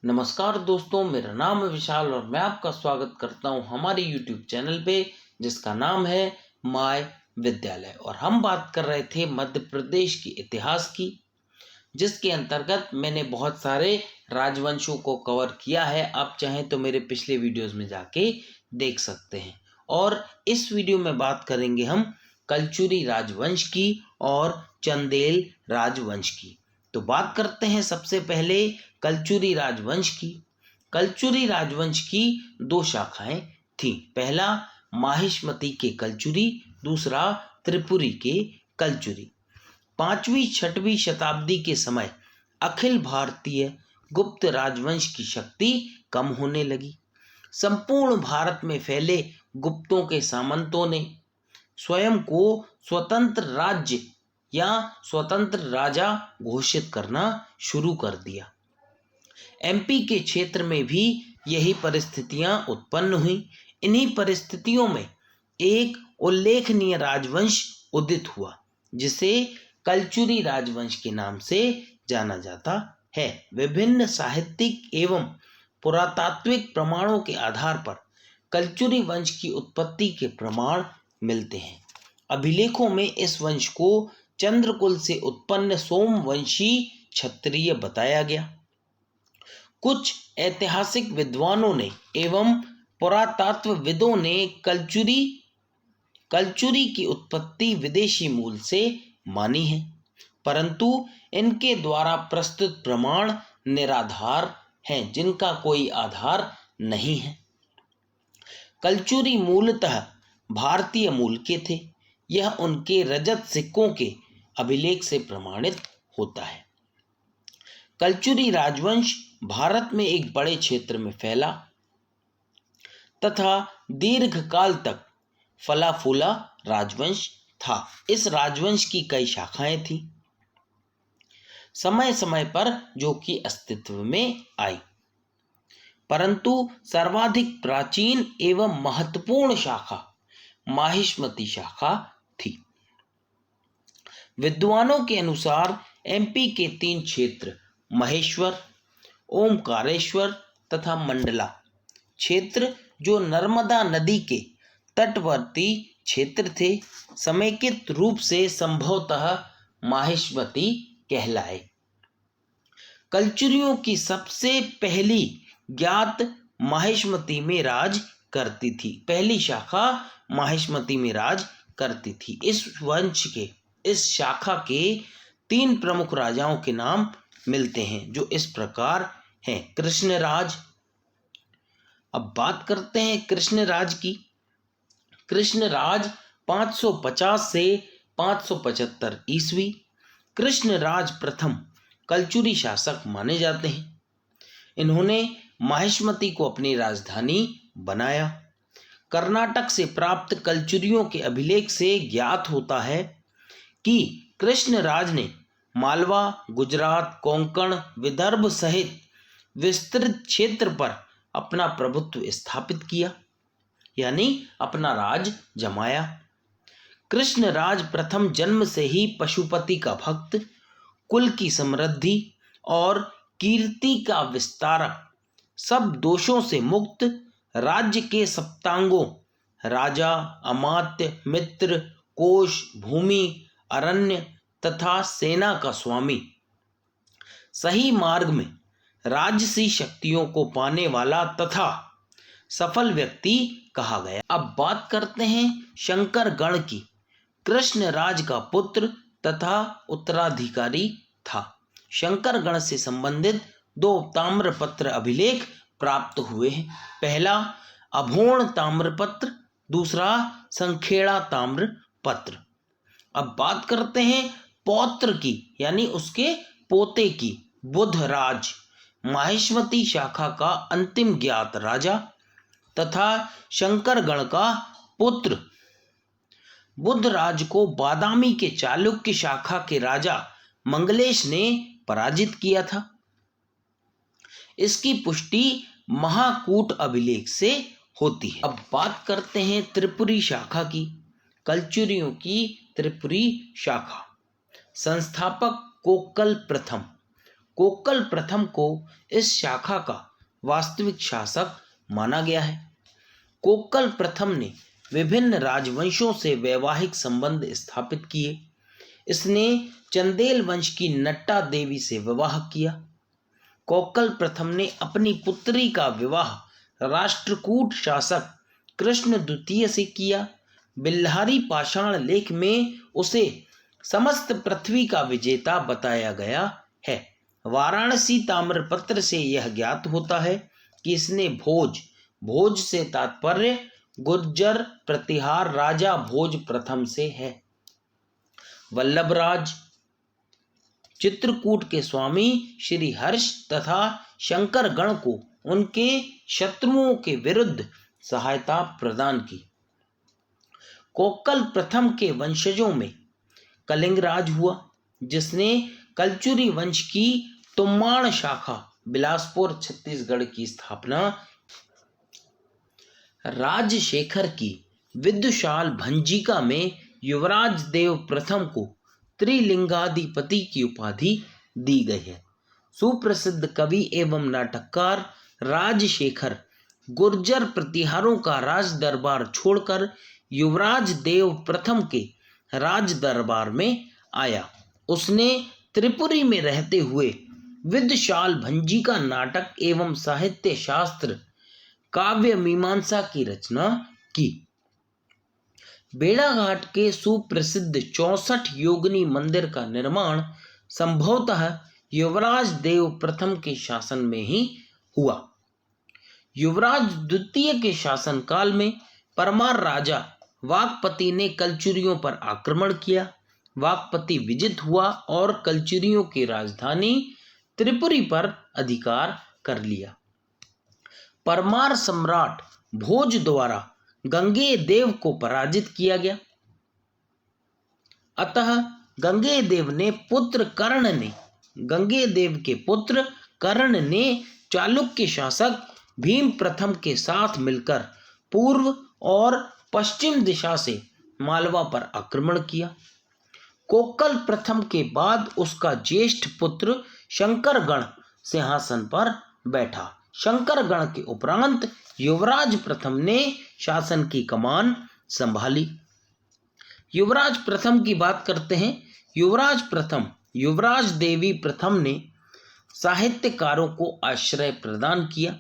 नमस्कार दोस्तों, मेरा नाम है विशाल और मैं आपका स्वागत करता हूं हमारे YouTube चैनल पे जिसका नाम है माय विद्यालय। और हम बात कर रहे थे मध्य प्रदेश की इतिहास की, जिसके अंतर्गत मैंने बहुत सारे राजवंशों को कवर किया है। आप चाहें तो मेरे पिछले वीडियोस में जाके देख सकते हैं। और इस वीडियो में बात करेंगे हम कलचुरी राजवंश की और चंदेल राजवंश की। तो बात करते हैं सबसे पहले कलचुरी राजवंश की। कलचुरी राजवंश की दो शाखाएं थीं। पहला माहिष्मती के कलचुरी, दूसरा त्रिपुरी के कलचुरी। 5वीं-6वीं शताब्दी के समय अखिल भारतीय गुप्त राजवंश की शक्ति कम होने लगी। संपूर्ण भारत में फैले गुप्तों के सामंतों ने स्वयं को स्वतंत्र राज्य या स्वतंत्र राजा घोषित करना शुरू कर दिया। एमपी के क्षेत्र में भी यही परिस्थितियां उत्पन्न हुई। इन्हीं परिस्थितियों में एक उल्लेखनीय राजवंश उदित हुआ जिसे कलचुरी राजवंश के नाम से जाना जाता है। विभिन्न साहित्यिक एवं पुरातात्विक प्रमाणों के आधार पर कलचुरी वंश की उत्पत्ति के प्रमाण मिलते हैं। अभिलेखों में इस वंश को चंद्रकुल से उत्पन्न सोमवंशी क्षत्रिय बताया गया। कुछ ऐतिहासिक विद्वानों ने एवं पुरातत्वविदों ने कलचुरी की उत्पत्ति विदेशी मूल से मानी है, परंतु इनके द्वारा प्रस्तुत प्रमाण निराधार हैं, जिनका कोई आधार नहीं है। कलचुरी मूलतः भारतीय मूल के थे। यह उनके रजत सिक्कों के अभिलेख से प्रमाणित होता है। कलचुरी राजवंश भारत में एक बड़े क्षेत्र में फैला तथा दीर्घकाल तक फला फूला राजवंश था। इस राजवंश की कई शाखाएं थीं, समय समय पर जो कि अस्तित्व में आई, परंतु सर्वाधिक प्राचीन एवं महत्वपूर्ण शाखा माहिष्मती शाखा थी। विद्वानों के अनुसार एमपी के 3 क्षेत्र महेश्वर, ओमकारेश्वर तथा मंडला क्षेत्र, जो नर्मदा नदी के तटवर्ती क्षेत्र थे, समेकित रूप से संभवतः माहिष्मती कहलाए। कलचुरियों की सबसे पहली ज्ञात माहिष्मती में राज करती थी। पहली शाखा माहिष्मती में राज करती थी। इस शाखा के 3 प्रमुख राजाओं के नाम मिलते हैं, जो इस प्रकार हैं। कृष्णराज। अब बात करते हैं कृष्णराज की। कृष्णराज 550 से 575 ईस्वी। कृष्णराज प्रथम कलचुरी शासक माने जाते हैं। इन्होंने माहिष्मती को अपनी राजधानी बनाया। कर्नाटक से प्राप्त कलचुरियों के अभिलेख से ज्ञात होता है कि कृष्णराज ने मालवा, गुजरात, कोंकण, विदर्भ सहित विस्तृत क्षेत्र पर अपना प्रभुत्व स्थापित किया, यानी अपना राज जमाया। कृष्णराज प्रथम जन्म से ही पशुपति का भक्त, कुल की समृद्धि और कीर्ति का विस्तारक, सब दोषों से मुक्त, राज्य के सप्तांगों राजा, अमात्य, मित्र, कोश, भूमि, अरण्य तथा सेना का स्वामी, सही मार्ग में राजसी शक्तियों को पाने वाला तथा सफल व्यक्ति कहा गया। अब बात करते हैं शंकर गण की। कृष्णराज का पुत्र तथा उत्तराधिकारी था। शंकर गण से संबंधित 2 ताम्रपत्र अभिलेख प्राप्त हुए हैं। पहला अभोण ताम्रपत्र, दूसरा संखेड़ा ताम्रपत्र। अब बात करते हैं पौत्र की, यानी उसके पोते की। बुधराज माहिष्मती शाखा का अंतिम ज्ञात राजा तथा शंकरगण का पुत्र। बुधराज को बादामी के चालुक्य शाखा के राजा मंगलेश ने पराजित किया था। इसकी पुष्टि महाकूट अभिलेख से होती है। अब बात करते हैं त्रिपुरी शाखा की। कलचुरियों की त्रिपुरी शाखा। संस्थापक कोक्कल प्रथम। कोक्कल प्रथम को इस शाखा का वास्तविक शासक माना गया है। कोक्कल प्रथम ने विभिन्न राजवंशों से वैवाहिक संबंध स्थापित किए। इसने चंदेल वंश की नट्टा देवी से विवाह किया। कोक्कल प्रथम ने अपनी पुत्री का विवाह राष्ट्रकूट शासक कृष्ण द्वितीय से किया। बिल्हारी पाषाण लेख में उसे समस्त पृथ्वी का विजेता बताया गया है। वाराणसी ताम्रपत्र से यह ज्ञात होता है कि इसने भोज से तात्पर्य गुर्जर प्रतिहार राजा भोज प्रथम से है। वल्लभराज चित्रकूट के स्वामी श्री हर्ष तथा शंकर गण को उनके शत्रुओं के विरुद्ध सहायता प्रदान की। कोक्कल प्रथम के वंशजों में कलिंगराज हुआ, जिसने कलचुरी वंश की तुम्माण शाखा बिलासपुर छत्तीसगढ़ की स्थापना। राजशेखर की विदुषाल भंजिका में युवराज देव प्रथम को त्रिलिंगाधिपति की उपाधि दी गई है। सुप्रसिद्ध कवि एवं नाटककार राजशेखर गुर्जर प्रतिहारों का राज दरबार छोड़कर युवराज देव प्रथम के राज दरबार में आया। उसने त्रिपुरी में रहते हुए विदुषाल भंजिका नाटक एवं साहित्य शास्त्र काव्य मीमांसा की रचना की। बेड़ाघाट के सुप्रसिद्ध 64 योगिनी मंदिर का निर्माण संभवतः युवराज देव प्रथम के शासन में ही हुआ। युवराज द्वितीय के शासनकाल में परमार राजा वाकपति ने कलचुरियों पर आक्रमण किया। वाकपति विजित हुआ और कलचुरियों की राजधानी त्रिपुरी पर अधिकार कर लिया। परमार सम्राट भोज द्वारा गंगेदेव को पराजित किया गया। अतः गंगेदेव के पुत्र कर्ण ने चालुक्य शासक भीम प्रथम के साथ मिलकर पूर्व और पश्चिम दिशा से मालवा पर आक्रमण किया। कोक्कल प्रथम के बाद उसका ज्येष्ठ पुत्र शंकरगण सिंहासन पर बैठा। शंकरगण के उपरांत युवराज प्रथम ने शासन की कमान संभाली। युवराज प्रथम की बात करते हैं। युवराज देवी प्रथम ने साहित्यकारों को आश्रय प्रदान किया।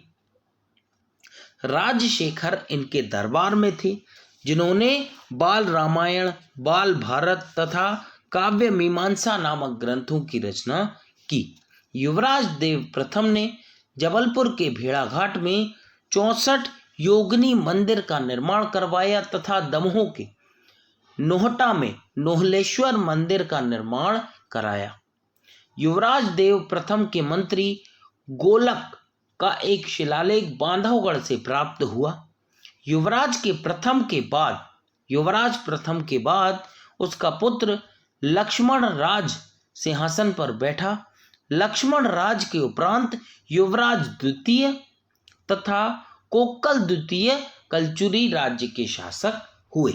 राजशेखर इनके दरबार में थे, जिन्होंने बाल रामायण, बाल भारत तथा काव्य मीमांसा नामक ग्रंथों की रचना की। युवराज देव प्रथम ने जबलपुर के भेड़ाघाट में 64 योगिनी मंदिर का निर्माण करवाया तथा दमोह के नोहटा में नोहलेश्वर मंदिर का निर्माण कराया। युवराज देव प्रथम के मंत्री गोलक का एक शिलालेख बांधवगढ़ से प्राप्त हुआ। युवराज प्रथम के बाद उसका पुत्र लक्ष्मण राज सिंहासन पर बैठा। लक्ष्मण राज के उपरांत युवराज द्वितीय तथा कोक्कल द्वितीय कलचुरी राज्य के शासक हुए।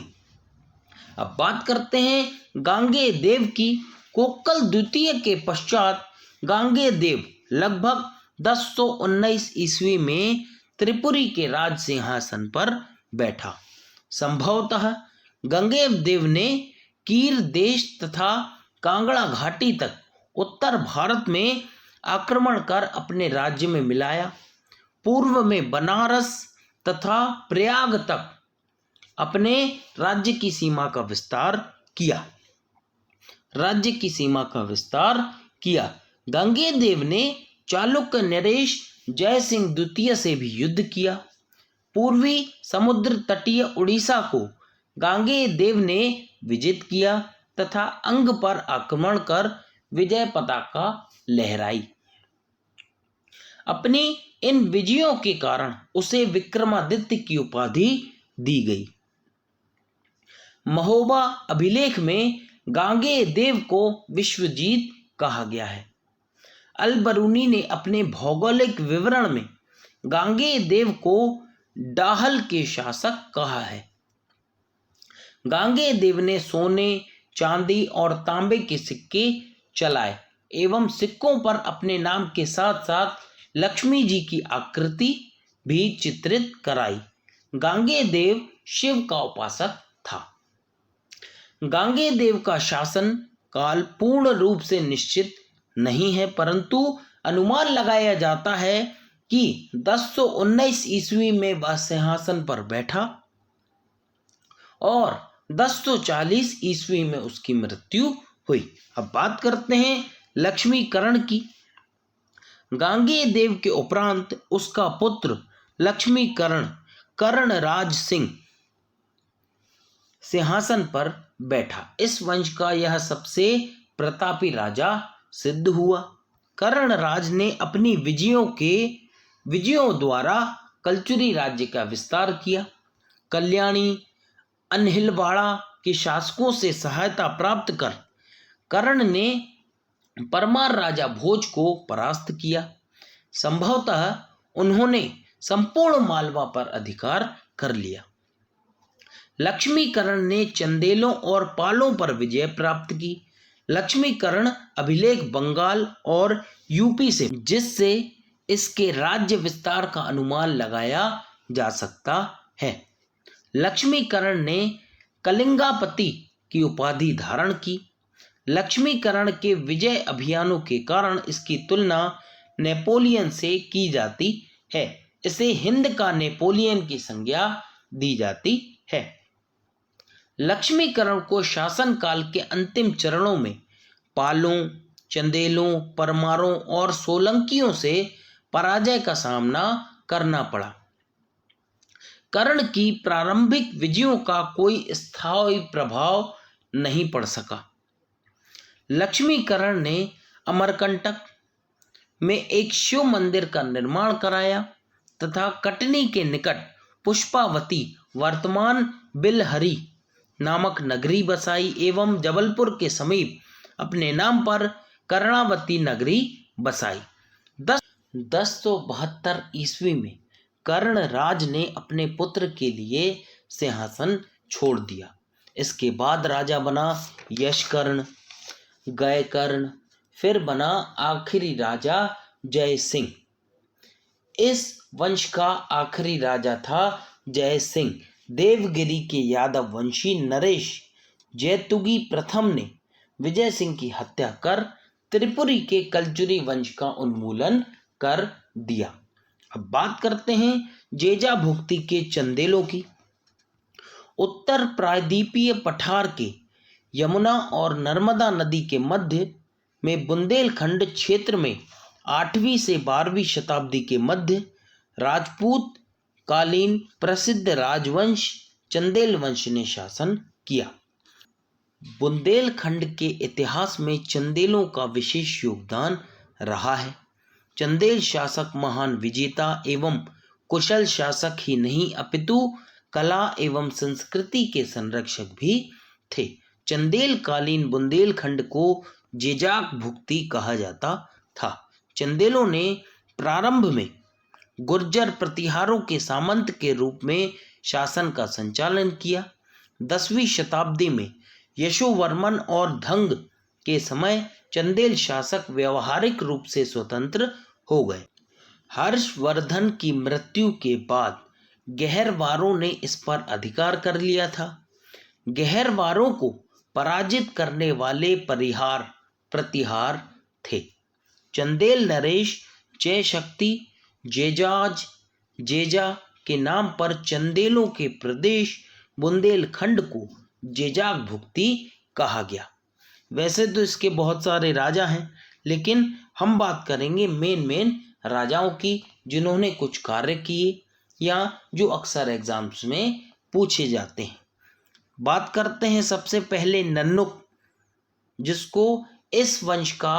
अब बात करते हैं गांगे देव की। कोक्कल द्वितीय के पश्चात गांगे देव लगभग 1019 ईस्वी में त्रिपुरी के राज सिंहासन पर बैठा। संभवतः गंगेव देव ने कीर देश तथा कांगड़ा घाटी तक उत्तर भारत में आक्रमण कर अपने राज्य में मिलाया। पूर्व में बनारस तथा प्रयाग तक अपने राज्य की सीमा का विस्तार किया। गंगेदेव ने चालुक्य नरेश जय सिंह द्वितीय से भी युद्ध किया। पूर्वी समुद्र तटीय उड़ीसा को गांगेदेव ने विजित किया तथा अंग पर आक्रमण कर विजय पताका लहराई। अपनी इन विजयों के कारण उसे विक्रमादित्य की उपाधि दी गई। महोबा अभिलेख में गांगेदेव को विश्वजीत कहा गया है। अल-बरूनी ने अपने भौगोलिक विवरण में गांगेदेव को डाहल के शासक कहा है। गांगेदेव ने सोने, चांदी और तांबे के सिक्के चलाए एवं सिक्कों पर अपने नाम के साथ साथ लक्ष्मी जी की आकृति भी चित्रित कराई। गांगे देव शिव का उपासक था। गांगे देव का शासन काल पूर्ण रूप से निश्चित नहीं है, परंतु अनुमान लगाया जाता है कि 1019 ईस्वी में वह सिंहासन पर बैठा और 1040 ईस्वी में उसकी मृत्यु हुई। अब बात करते हैं लक्ष्मीकरण की। गांगे देव के उपरांत उसका पुत्र लक्ष्मीकरण कर्णराज सिंह सिंहासन पर बैठा। इस वंश का यह सबसे प्रतापी राजा सिद्ध हुआ। कर्णराज ने अपनी विजयों द्वारा कलचुरी राज्य का विस्तार किया। कल्याणी अनहिलवाड़ा के शासकों से सहायता प्राप्त कर कर्ण ने परमार राजा भोज को परास्त किया। संभवतः उन्होंने संपूर्ण मालवा पर अधिकार कर लिया। लक्ष्मीकरण ने चंदेलों और पालों पर विजय प्राप्त की। लक्ष्मीकरण अभिलेख बंगाल और यूपी से, जिससे इसके राज्य विस्तार का अनुमान लगाया जा सकता है। लक्ष्मीकरण ने कलिंगापति की उपाधि धारण की। लक्ष्मीकरण के विजय अभियानों के कारण इसकी तुलना नेपोलियन से की जाती है। इसे हिंद का नेपोलियन की संज्ञा दी जाती है। लक्ष्मीकरण को शासन काल के अंतिम चरणों में पालों, चंदेलों, परमारों और सोलंकियों से पराजय का सामना करना पड़ा। कर्ण की प्रारंभिक विजयों का कोई स्थायी प्रभाव नहीं पड़ सका। लक्ष्मीकरण ने अमरकंटक में एक शिव मंदिर का निर्माण कराया तथा कटनी के निकट पुष्पावती वर्तमान बिलहरी नामक नगरी बसाई एवं जबलपुर के समीप अपने नाम पर कर्णावती नगरी बसाई। 1072 ईस्वी में कर्णराज ने अपने पुत्र के लिए सिंहासन छोड़ दिया। इसके बाद राजा बना यशकर्ण, गयकर्ण, फिर बना आखिरी राजा जय सिंह। इस वंश का आखिरी राजा था जय सिंह। देवगिरी के यादव वंशी नरेश जैतुगी प्रथम ने विजय सिंह की हत्या कर त्रिपुरी के कलचुरी वंश का उन्मूलन कर दिया। अब बात करते हैं जेजा भुक्ति के चंदेलों की। उत्तर प्रायद्वीपीय पठार के यमुना और नर्मदा नदी के मध्य में बुंदेलखंड क्षेत्र में 8वीं से 12वीं शताब्दी के मध्य राजपूत कालीन प्रसिद्ध राजवंश चंदेल वंश ने शासन किया। बुंदेलखंड के इतिहास में चंदेलों का विशेष योगदान रहा है। चंदेल शासक महान विजेता एवं कुशल शासक ही नहीं अपितु कला एवं संस्कृति के संरक्षक भी थे। चंदेल कालीन बुंदेलखंड को जेजाक भुक्ति कहा जाता था। चंदेलों ने प्रारंभ में गुर्जर प्रतिहारों के सामंत के रूप में शासन का संचालन किया। 10वीं शताब्दी में यशोवर्मन और धंग के समय चंदेल शासक व्यवहारिक रूप से स्वतंत्र हो गए। हर्षवर्धन की मृत्यु के बाद गहरवारों ने इस पर अधिकार कर लिया था। गहरवारों को पराजित करने वाले प्रतिहार थे। चंदेल नरेश जयशक्ति जेजा के नाम पर चंदेलों के प्रदेश बुंदेलखंड को जेजाक भुक्ति कहा गया। वैसे तो इसके बहुत सारे राजा हैं, लेकिन हम बात करेंगे मेन राजाओं की जिन्होंने कुछ कार्य किए या जो अक्सर एग्जाम्स में पूछे जाते हैं। बात करते हैं सबसे पहले नन्नुक, जिसको इस वंश का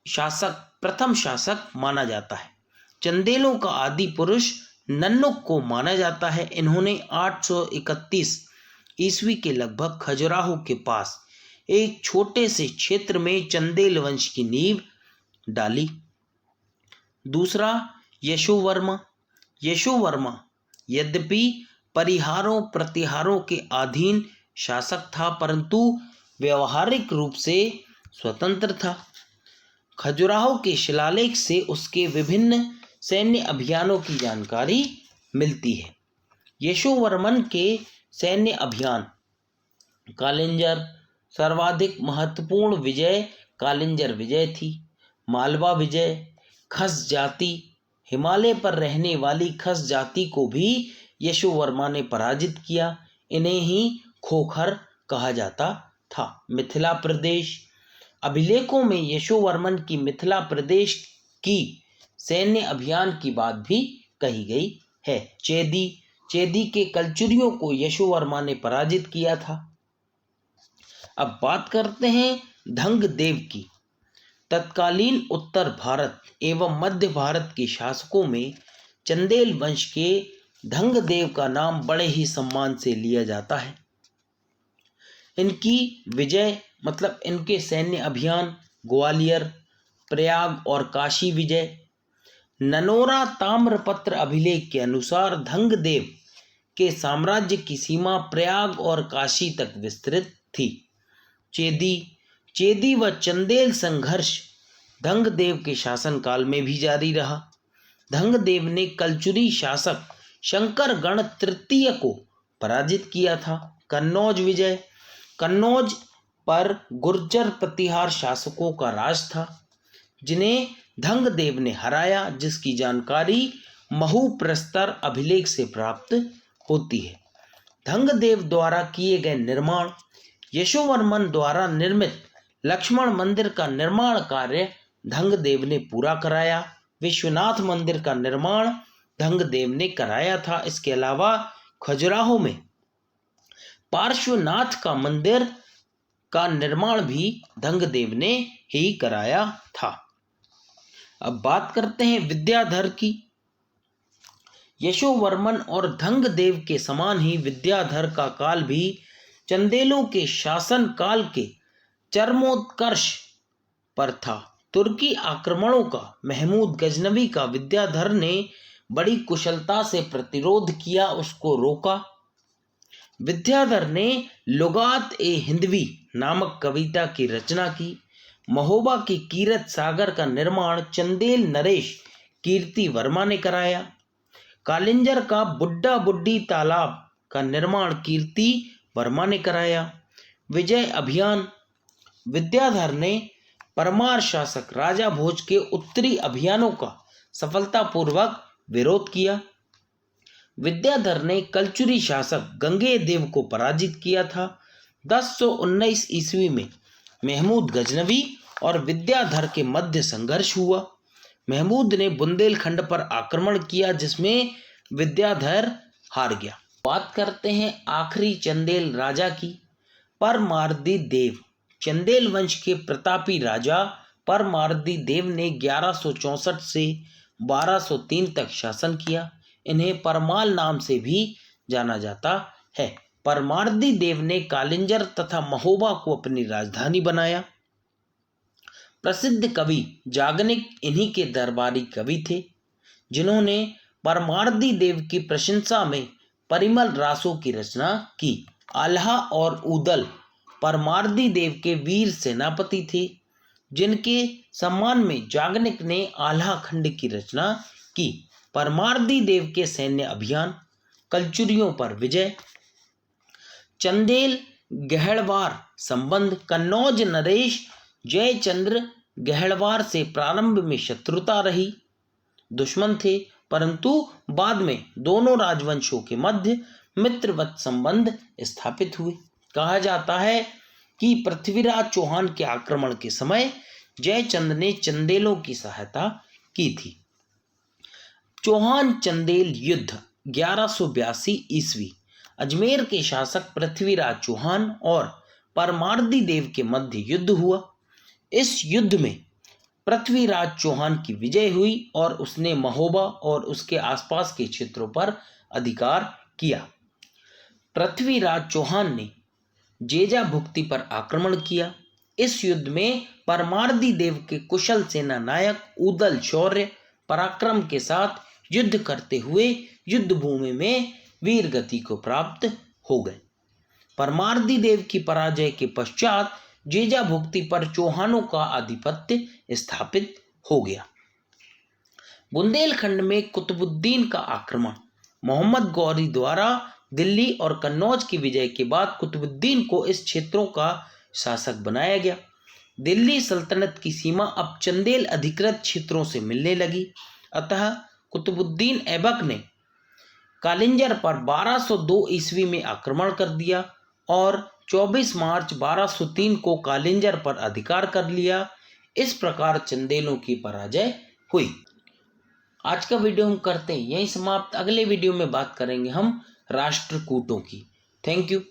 प्रथम शासक माना जाता है। चंदेलों का आदि पुरुष नन्नुक को माना जाता है। इन्होंने 831 ईस्वी के लगभग खजुराहो के पास एक छोटे से क्षेत्र में चंदेल वंश की नींव डाली। दूसरा यशोवर्मा यद्यपि परिहारों प्रतिहारों के अधीन शासक था, परंतु व्यवहारिक रूप से स्वतंत्र था। खजुराहो के शिलालेख से उसके विभिन्न सैन्य अभियानों की जानकारी मिलती है। यशोवर्मन के सैन्य अभियान। कालिंजर सर्वाधिक महत्वपूर्ण विजय कालिंजर विजय थी। मालवा विजय। खस जाति। हिमालय पर रहने वाली खस जाति को भी यशोवर्मा ने पराजित किया। इन्हें ही खोखर कहा जाता था। मिथिला प्रदेश। अभिलेखों में यशोवर्मन की मिथिला प्रदेश की सैन्य अभियान की बात भी कही गई है। चेदी। चेदी के कलचुरियों को यशोवर्मा ने पराजित किया था। अब बात करते हैं धंगदेव की। तत्कालीन उत्तर भारत एवं मध्य भारत के शासकों में चंदेल वंश के धंगदेव का नाम बड़े ही सम्मान से लिया जाता है। इनकी विजय मतलब इनके सैन्य अभियान ग्वालियर, प्रयाग और काशी विजय। ननोरा ताम्रपत्र अभिलेख के अनुसार धंगदेव के साम्राज्य की सीमा प्रयाग और काशी तक विस्तृत थी। चेदी। चेदी व चंदेल संघर्ष धंगदेव के शासनकाल में भी जारी रहा। धंगदेव ने कलचुरी शासक शंकरगण तृतीय को पराजित किया था। कन्नौज विजय। कन्नौज पर गुर्जर प्रतिहार शासकों का राज था, जिन्हें धंगदेव ने हराया, जिसकी जानकारी महू प्रस्तर अभिलेख से प्राप्त होती है। धंगदेव द्वारा किए गए निर्माण। यशोवर्मन द्वारा निर्मित लक्ष्मण मंदिर का निर्माण कार्य धंगदेव ने पूरा कराया। विश्वनाथ मंदिर का निर्माण धंगदेव ने कराया था। इसके अलावा खजुराहो में पार्श्वनाथ का मंदिर का निर्माण भी धंगदेव ने ही कराया था। अब बात करते हैं विद्याधर की। यशोवर्मन और धंगदेव के समान ही विद्याधर का काल भी चंदेलों के शासन काल के चरमोत्कर्ष पर था। तुर्की आक्रमणों का महमूद गजनवी का विद्याधर ने बड़ी कुशलता से प्रतिरोध किया, उसको रोका। विद्याधर ने लुगात ए हिंदवी नामक कविता की रचना की। महोबा के कीरत सागर का निर्माण चंदेल नरेश कीर्ति वर्मा ने कराया। कालिंजर का बुड्ढा बुड्ढी तालाब का निर्माण कीर्ति वर्मा ने कराया। विजय अभियान। विद्याधर ने परमार शासक राजा भोज के उत्तरी अभियानों का सफलतापूर्वक विरोध किया। विद्याधर ने कलचुरी शासक गंगेदेव को पराजित किया था। 1019 ईस्वी में महमूद गजनवी और विद्याधर के मध्य संघर्ष हुआ। महमूद ने बुंदेलखंड पर आक्रमण किया, जिसमें विद्याधर हार गया। बात करते हैं आखिरी चंदेल राजा की, परमार्दी देव। चंदेल वंश के प्रतापी राजा परमार्दी देव ने 1164 से 1203 तक शासन किया। इन्हें परमाल नाम से भी जाना जाता है। परमार्दी देव ने कालिंजर तथा महोबा को अपनी राजधानी बनाया। प्रसिद्ध कवि जागनिक इन्हीं के दरबारी कवि थे, जिन्होंने परमार्दी देव की प्रशंसा में परिमल रासों की रचना की। आल्हा और ऊदल परमार्दी देव के वीर सेनापति थे, जिनके सम्मान में जागनिक ने आल्हा खंड की रचना की। परमार्दी देव के सैन्य अभियान। कलचुरियों पर विजय। चंदेल गहड़वार संबंध। कन्नौज नरेश जयचंद्र गहड़वार से प्रारंभ में शत्रुता रही, दुश्मन थे, परंतु बाद में दोनों राजवंशों के मध्य मित्रवत संबंध स्थापित हुए। कहा जाता है कि पृथ्वीराज चौहान के आक्रमण के समय जयचंद ने चंदेलों की सहायता की थी। चौहान चंदेल युद्ध 1182 ईस्वी। अजमेर के शासक पृथ्वीराज चौहान और परमार्दी देव के मध्य युद्ध हुआ। इस युद्ध में पृथ्वीराज चौहान की विजय हुई और उसने महोबा और उसके आसपास के क्षेत्रों पर अधिकार किया। पृथ्वीराज चौहान ने जेजा भुक्ति पर आक्रमण किया। इस युद्ध में परमार्दी देव के कुशल सेना नायक ऊदल शौर्य पराक्रम के साथ युद्ध करते हुए युद्ध भूमि में वीर गति को प्राप्त हो गए। परमार्दी देव की पराजय के पश्चात जेजा भुक्ति पर चौहानों का आधिपत्य स्थापित हो गया। बुंदेलखंड में कुतुबुद्दीन का आक्रमण। मोहम्मद गौरी द्वारा दिल्ली और कन्नौज की विजय के बाद कुतुबुद्दीन को इस क्षेत्रों का शासक बनाया गया। दिल्ली सल्तनत की सीमा अब चंदेल अधिकृत क्षेत्रों से मिलने लगी। अतः कुतुबुद्दीन ऐबक ने कालिंजर पर 1202 ईस्वी में आक्रमण कर दिया और 24 मार्च 1203 को कालिंजर पर अधिकार कर लिया। इस प्रकार चंदेलों की पराजय हुई। आज का वीडियो हम करते हैं यहीं समाप्त। अगले वीडियो में बात करेंगे हम राष्ट्रकूटों की। Thank you.